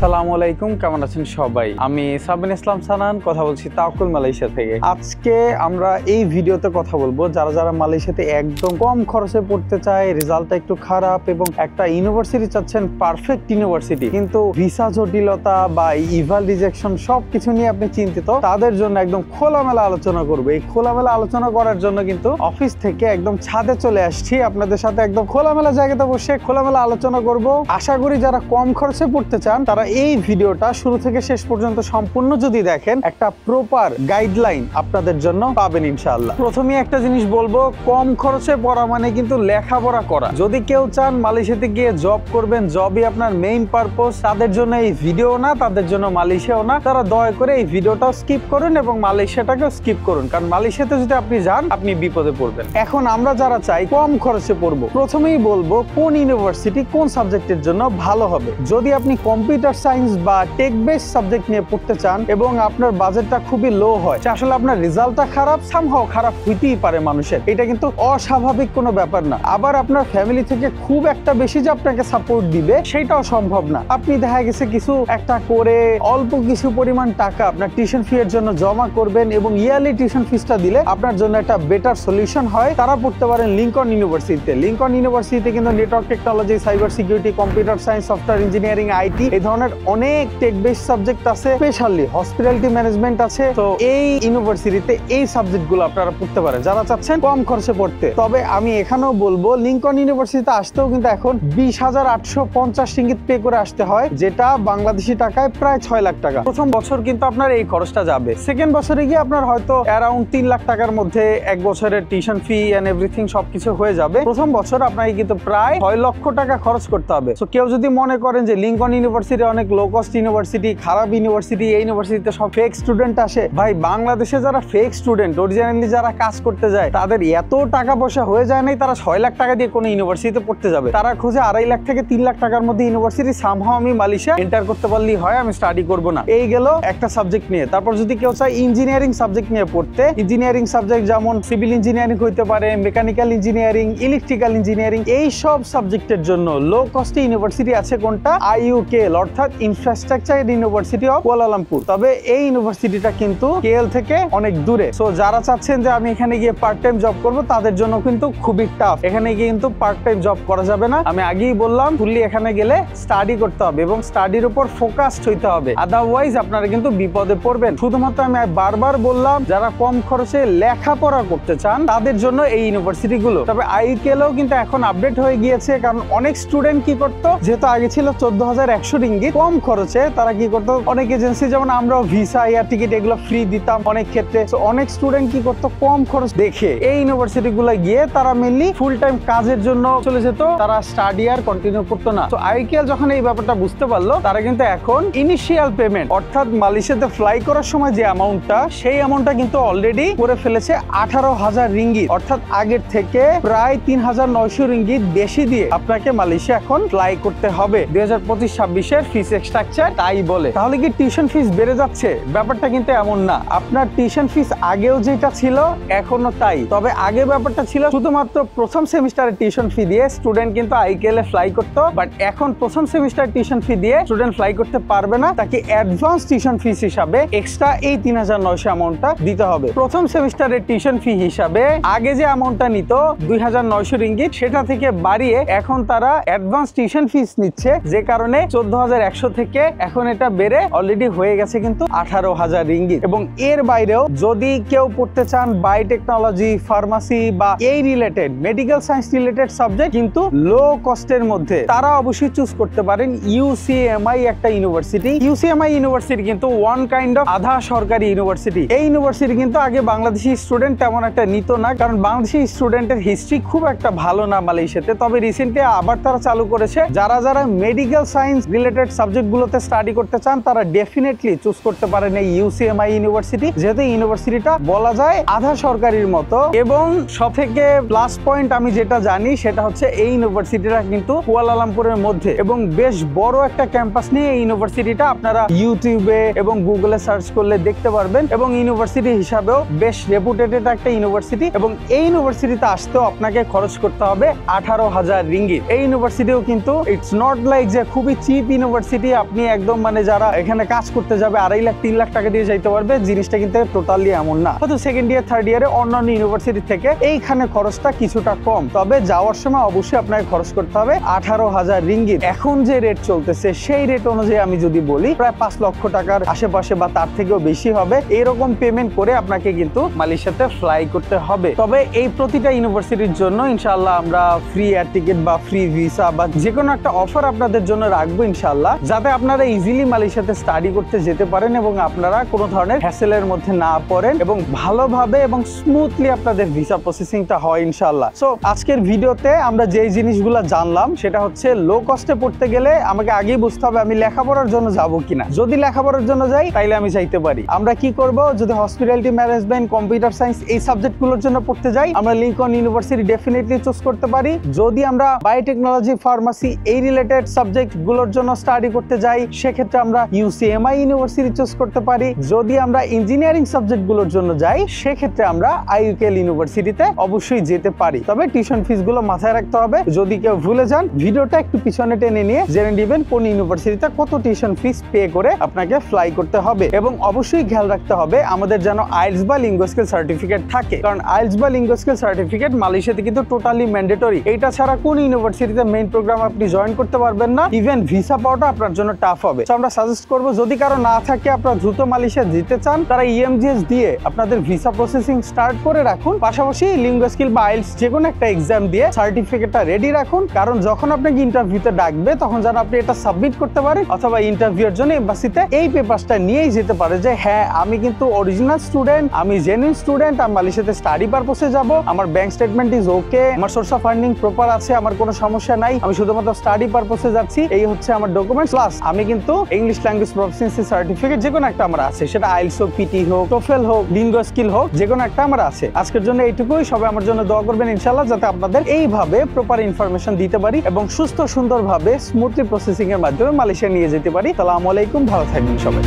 আসসালামু আলাইকুম, কেমন আছেন সবাই? আমি সাবিন ইসলাম সানান কথা বলছি তাওয়াক্কুল মালয়েশিয়া থেকে। আজকে আমরা এই ভিডিওতে কথা বলবো যারা যারা মালয়েশিয়াতে একদম কম খরচে পড়তে চায়, রেজাল্টটা একটু খারাপ এবং একটা ইউনিভার্সিটি চাচ্ছেন পারফেক্ট ইউনিভার্সিটি, কিন্তু ভিসা জটিলতা বা ইভাল রিজেকশন সবকিছু নিয়ে আপনি চিন্তিত, তাদের জন্য একদম খোলামেলা আলোচনা করবো। এই খোলামেলা আলোচনা করার জন্য কিন্তু অফিস থেকে একদম ছাদে চলে আসছি, আপনাদের সাথে একদম খোলামেলা জায়গাতে বসে খোলামেলা আলোচনা করব। আশা করি যারা কম খরচে পড়তে চান তারা এই ভিডিওটা শুরু থেকে শেষ পর্যন্ত সম্পূর্ণ যদি দেখেন, একটা প্রপার গাইডলাইন আপনাদের জন্য পাবেন ইনশাআল্লাহ। প্রথমে একটা জিনিস বলবো, কম খরচে পড়া মানে কিন্তু লেখাপড়া করা। যদি কেউ চান মালয়েশিয়াতে গিয়ে জব করবেন, জবই আপনার মেইন পারপোজ, তাদের জন্য এই ভিডিও না, তাদের জন্য মালয়েশিয়াও না। তারা দয়া করে এই ভিডিওটাও স্কিপ করুন এবং মালয়েশিয়াটাকেও স্কিপ করুন, কারণ মালয়েশিয়াতে যদি আপনি যান আপনি বিপদে পড়বেন। এখন আমরা যারা চাই কম খরচে পড়বো, প্রথমেই বলবো কোন ইউনিভার্সিটি কোন সাবজেক্টের জন্য ভালো হবে। যদি আপনি কম্পিউটার সায়েন্স বা টেক বেস সাবজেক্ট নিয়ে পড়তে চান এবং আপনার বাজেটটা খুবই লো হয়, আসলে আপনার রেজাল্টটা খারাপ, সামহাও খারাপ হইতেই পারে মানুষের, এটা কিন্তু অস্বাভাবিক কোনো ব্যাপার না। আবার আপনার ফ্যামিলি থেকে খুব একটা বেশি যে আপনাকে সাপোর্ট দিবে সেটাও সম্ভব না। আপনি দেখা গেছে কিছু একটা করে অল্প কিছু পরিমাণ টাকা আপনার টিউশন ফি এর জন্য জমা করবেন এবং ইয়ারলি টিউশন ফিসটা দিলে আপনার জন্য একটা বেটার সলিউশন হয়। তারা পড়তে পারেন লিংকন ইউনিভার্সিটিতে। লিংকন ইউনিভার্সিটিতে কিন্তু network technology, cyber security, computer science, software engineering, IT এই ধরনের অনেক টেক বেস সাবজেক্ট আছে, স্পেশালি হসপিটালিটি ম্যানেজমেন্ট আছে। তো এই ইউনিভার্সিটিতে এই সাবজেক্টগুলো আপনারা পড়তে পারেন যারা চাচ্ছেন কম খরচে পড়তে। তবে আমি এখানেও বলবো লিংকন ইউনিভার্সিটিতে আসতেও কিন্তু এখন 20,850 রিঙ্গিত পে করে আসতে হয়, যেটা বাংলাদেশি টাকায় প্রায় 6 লাখ টাকা। প্রথম বছর কিন্তু আপনার এই খরচটা যাবে, সেকেন্ড বছরে গিয়ে আপনার হয়তো অ্যারাউন্ড 3 লাখ টাকার মধ্যে এক বছরের টিউশন ফি এন্ড এভরিথিং সবকিছু হয়ে যাবে। প্রথম বছর আপনাকে কিন্তু প্রায় 6 লক্ষ টাকা খরচ করতে হবে। তো কেউ যদি মনে করেন যে লিংকন ইউনিভার্সিটি অনেক লো কস্ট ইউনিভার্সিটি, খারাপ ইউনিভার্সিটি, এই ইউনিভার্সিটিতে সব ফেক স্টুডেন্ট আসে, ভাই বাংলাদেশে যারা ফেক স্টুডেন্ট অরিজিনালি যারা কাজ করতে যায় তাদের এত টাকা পয়সা হয়ে যায় নাই তারা 6 লাখ টাকা দিয়ে কোনো ইউনিভার্সিটিতে পড়তে যাবে। তারা খুঁজে 2.5 লাখ থেকে 3 লাখ টাকার মধ্যে ইউনিভার্সিটি সামহাও আমি মালয়েশিয়া এন্টার করতে পারলেই হয়, আমি স্টাডি করব না। এই গেল একটা সাবজেক্ট নিয়ে। তারপর যদি কেউ চায় ইঞ্জিনিয়ারিং সাবজেক্ট নিয়ে পড়তে, ইঞ্জিনিয়ারিং সাবজেক্ট যেমন সিভিল ইঞ্জিনিয়ারিং হইতে পারে, মেকানিক্যাল ইঞ্জিনিয়ারিং, ইলেকট্রিক্যাল ইঞ্জিনিয়ারিং, এই সব সাবজেক্টের জন্য লো কস্টে ইউনিভার্সিটি আছে কোনটা? IUKL অর্থাৎ ইনফ্রাস্ট্রাকচার ইউনিভার্সিটি অফ কুয়ালালামপুর। তবে এই ইউনিভার্সিটিটা কিন্তু KL থেকে অনেক দূরে। সো যারা চাচ্ছেন যে আমি এখানে গিয়ে পার্ট টাইম জব করব তাদের জন্য কিন্তু খুবই টাফ। এখানে গিয়ে কিন্তু পার্ট টাইম জব করা যাবে না। আমি আগেই বললাম ফুললি এখানে গেলে স্টাডি করতে হবে এবং স্টাডির উপর ফোকাসড হইতে হবে, আদারওয়াইজ আপনারা কিন্তু বিপদে পড়বেন। শুধুমাত্র আমি বারবার বললাম যারা কম খরচে লেখাপড়া করতে চান তাদের জন্য এই ইউনিভার্সিটি গুলো। তবে IUKLও কিন্তু এখন আপডেট হয়ে গিয়েছে, কারণ অনেক স্টুডেন্ট কি করতো, যেহেতু আগে ছিল 14,100 রিঙ্গিত, কম খরচে তারা কি করতো, অনেক এজেন্সি যেমন আমরাও ভিসা এয়ার টিকিট এগুলো ফ্রি দিতাম অনেক ক্ষেত্রে। অনেক স্টুডেন্ট কি করতো, কম খরচ দেখে এই ইউনিভার্সিটি গুলো গিয়ে তারা মেনলি ফুল টাইম কাজের জন্য চলে যেত, তারা স্টাডি আর কন্টিনিউ করতো না। তো IUKL যখন এই ব্যাপারটা বুঝতে পারলো, তারা কিন্তু এখন ইনিশিয়াল পেমেন্ট অর্থাৎ মালয়েশিয়াতে ফ্লাই করার সময় যে অ্যামাউন্টটা, সেই অ্যামাউন্টটা কিন্তু অলরেডি করে ফেলেছে 18,000 রিঙ্গিত, অর্থাৎ আগের থেকে প্রায় 3,900 রিঙ্গিত বেশি দিয়ে আপনাকে মালয়েশিয়া এখন ফ্লাই করতে হবে। 2025-26 এর ফিস স্ট্রাকচার তাই বলে। তাহলে কি টিউশন ফিস বেড়ে যাচ্ছে? ব্যাপারটা কিন্তু এমন না। আপনার টিউশন ফিস আগেও যেটা ছিল এখনো তাই। তবে আগে ব্যাপারটা ছিল শুধুমাত্র প্রথম সেমিস্টারের টিউশন ফি দিয়ে স্টুডেন্ট কিন্তু IUKL এ ফ্লাই করতো, বাট এখন প্রথম সেমিস্টার টিউশন ফি দিয়ে স্টুডেন্ট ফ্লাই করতে পারবে না। তাকে অ্যাডভান্স টিউশন ফিস হিসাবে এক্সট্রা এই 3,900 অ্যামাউন্টটা দিতে হবে। প্রথম সেমিস্টারের টিউশন ফি হিসাবে আগে যে অ্যামাউন্টটা নিত 2,900 রিঙ্গিত, সেটা থেকে বাড়িয়ে এখন তারা অ্যাডভান্স টিউশন ফিস নিচ্ছে, যে কারণে 14,100 থেকে এখন এটা বেড়ে অলরেডি হয়ে গেছে কিন্তু 18,000 রিঙ্গিত। এবং এর বাইরেও যদি কেউ পড়তে চান বায়োটেকনোলজি, ফার্মাসি বা এই related medical science related subject কিন্তু লো কস্টের মধ্যে, তারা অবশ্যই চুজ করতে পারেন UCMI একটা ইউনিভার্সিটি। UCMI ইউনিভার্সিটি কিন্তু ওয়ান কাইন্ড অফ আধা সরকারি ইউনিভার্সিটি। এই ইউনিভার্সিটি কিন্তু আগে বাংলাদেশি স্টুডেন্ট তেমন একটা নিত না, কারণ বাংলাদেশি স্টুডেন্টের হিস্ট্রি খুব একটা ভালো না মালয়েশিয়াতে। তবে রিসেন্টলি আবার তারা চালু করেছে, যারা যারা মেডিকেল সায়েন্স রিলেটেড সাবজেক্ট গুলোতে স্টাডি করতে চান তারা ডেফিনেটলি চুজ করতে পারেন এই UCMI ইউনিভার্সিটি, যেহেতু ইউনিভার্সিটিটা বলা যায় আধা সরকারির মতো। এবং সবথেকে প্লাস পয়েন্ট আমি যেটা জানি সেটা হচ্ছে এই ইউনিভার্সিটিটা কিন্তু কুয়ালালামপুরের মধ্যে এবং বেশ বড় একটা ক্যাম্পাস নিয়ে এই ইউনিভার্সিটিটা আপনারা ইউটিউবে এবং গুগলে সার্চ করলে দেখতে পারবেন। এবং ইউনিভার্সিটি হিসাবেও বেশ রেপুটেটেড একটা ইউনিভার্সিটি। এবং এই ইউনিভার্সিটিতে আসতেও আপনাকে খরচ করতে হবে 18,000 রিঙ্গিত। এই ইউনিভার্সিটিও কিন্তু ইটস নট লাইক যে খুবই চিপ ইউনিভার্সিটি ইউনিভার্সিটি আপনি একদম মানে যারা এখানে কাজ করতে যাবে 2.5 লাখ 3 লাখ টাকা দিয়ে যাইতে পারবে, জিনিসটা কিন্তু টোটালি এমন না। হয়তো সেকেন্ড ইয়ার থার্ড ইয়ারে অন্যান্য ইউনিভার্সিটি থেকে এইখানে খরচটা কিছুটা কম, তবে যাওয়ার সময় অবশ্যই আপনাকে খরচ করতে হবে 18,000 রিঙ্গিত। এখন যে রেট চলতেছে সেই রেট অনুযায়ী আমি যদি বলি প্রায় 5 লক্ষ টাকার আশেপাশে বা তার থেকেও বেশি হবে। এরকম পেমেন্ট করে আপনাকে কিন্তু মালয়েশিয়াতে ফ্লাই করতে হবে। তবে এই প্রতিটা ইউনিভার্সিটির জন্য ইনশাআল্লাহ আমরা ফ্রি এয়ার টিকিট বা ফ্রি ভিসা বা যে কোনো একটা অফার আপনাদের জন্য রাখবো ইনশাআল্লাহ, যাতে আপনারা ইজিলি মালয়েশিয়াতে স্টাডি করতে যেতে পারেন এবং আপনারা কোনো ধরনের হ্যাসেলের মধ্যে না পড়েন এবং ভালোভাবে এবং স্মুথলি আপনাদের ভিসা প্রসেসিংটা হয় ইনশাআল্লাহ। সো আজকের ভিডিওতে আমরা যেই জিনিসগুলো জানলাম সেটা হচ্ছে লো কস্টে পড়তে গেলে আমাকে আগেই বুঝতে হবে আমি লেখাপড়ার জন্য যাব কিনা। যদি লেখাপড়ার জন্য যাই তাইলে আমি যাইতে পারি। আমরা কি করব, যদি হসপিটালিটি ম্যানেজমেন্ট, কম্পিউটার সায়েন্স এই সাবজেক্টগুলোর জন্য পড়তে যাই আমরা লিংকন ইউনিভার্সিটি ডেফিনেটলি চুজ করতে পারি। যদি আমরা বায়োটেকনোলজি, ফার্মাসি এই রিলেটেড সাবজেক্টগুলোর জন্য স্টাডি করতে যাই সেক্ষেত্রে আমরা ইউসিএমআই ইউনিভার্সিটি চুজ করতে পারি। যদি আমরা ইঞ্জিনিয়ারিং সাবজেক্টগুলোর জন্য যাই সেক্ষেত্রে আমরা আইইউকেএল ইউনিভার্সিটিতে অবশ্যই যেতে পারি। তবে টিউশন ফিসগুলো মাথায় রাখতে হবে। যদি কেউ ভুলে যান ভিডিওটা একটু পিছনে টেনে নিয়ে জেনে নেবেন কোন ইউনিভার্সিটিতে কত টিউশন ফিস পে করে আপনাকে ফ্লাই করতে হবে। এবং অবশ্যই খেয়াল রাখতে হবে আমাদের যেন আইএলটিএস বা লিঙ্গুয়া স্কিল সার্টিফিকেট থাকে, কারণ আইএলটিএস বা লিঙ্গুয়া স্কিল সার্টিফিকেট মালয়েশিয়াতে কিন্তু টোটালি ম্যান্ডেটরি। এইটা ছাড়া কোন ইউনিভার্সিটিতে মেইন প্রোগ্রাম আপনি জয়েন করতে পারবেন না, ইভেন ভিসা পাওয়াটা আপনার জন্য টাফ হবে। তো আমরা সাজেস্ট করব যদি কারো না থাকে আপনারা দ্রুত মালয়েশিয়া যেতে চান তারা ইএমজিএস দিয়ে আপনাদের ভিসা প্রসেসিং স্টার্ট করে রাখুন, পাশাপাশি লিঙ্গুয়া স্কিল বা আইএলটিএস যে কোনো একটা এক্সাম দিয়ে সার্টিফিকেটটা রেডি রাখুন, কারণ যখন আপনাকে ইন্টারভিউতে ডাকবে তখন যেন আপনি এটা সাবমিট করতে পারেন অথবা ইন্টারভিউর জন্য এমবাসিতে এই পেপারসটা নিয়েই যেতে পারে যে হ্যাঁ আমি কিন্তু অরিজিনাল স্টুডেন্ট, আমি জেনুইন স্টুডেন্ট, আমি মালয়েশিয়াতে স্টাডি পারপসে যাব, আমার ব্যাংক স্টেটমেন্ট ইজ ওকে, আমার সোর্স অফ ফান্ডিং প্রপার আছে, আমার কোনো সমস্যা নাই, আমি শুধুমাত্র স্টাডি পারপসে যাচ্ছি, এই হচ্ছে আমার ডকুমেন্টস। প্লাস আমি কিন্তু ইংলিশ ল্যাঙ্গুয়েজ প্রফিসিয়েন্সি সার্টিফিকেট যে কোনো একটা আমার আছে, সেটা আইএলটিএস হোক, পিটি হোক, টোফেল হোক, লিঙ্গুয়া স্কিল হোক, যে কোনো একটা আমার আছে। আজকের জন্য এইটুকুই। সবাই আমার জন্য দোয়া করবেন ইনশাআল্লাহ যাতে আপনাদের এইভাবে প্রপার ইনফরমেশন দিতে পারি এবং সুস্থ সুন্দরভাবে স্মুথলি প্রসেসিং এর মাধ্যমে মালয়েশিয়া নিয়ে যেতে পারি। আসসালামু আলাইকুম, ভালো থাকবেন সবাই।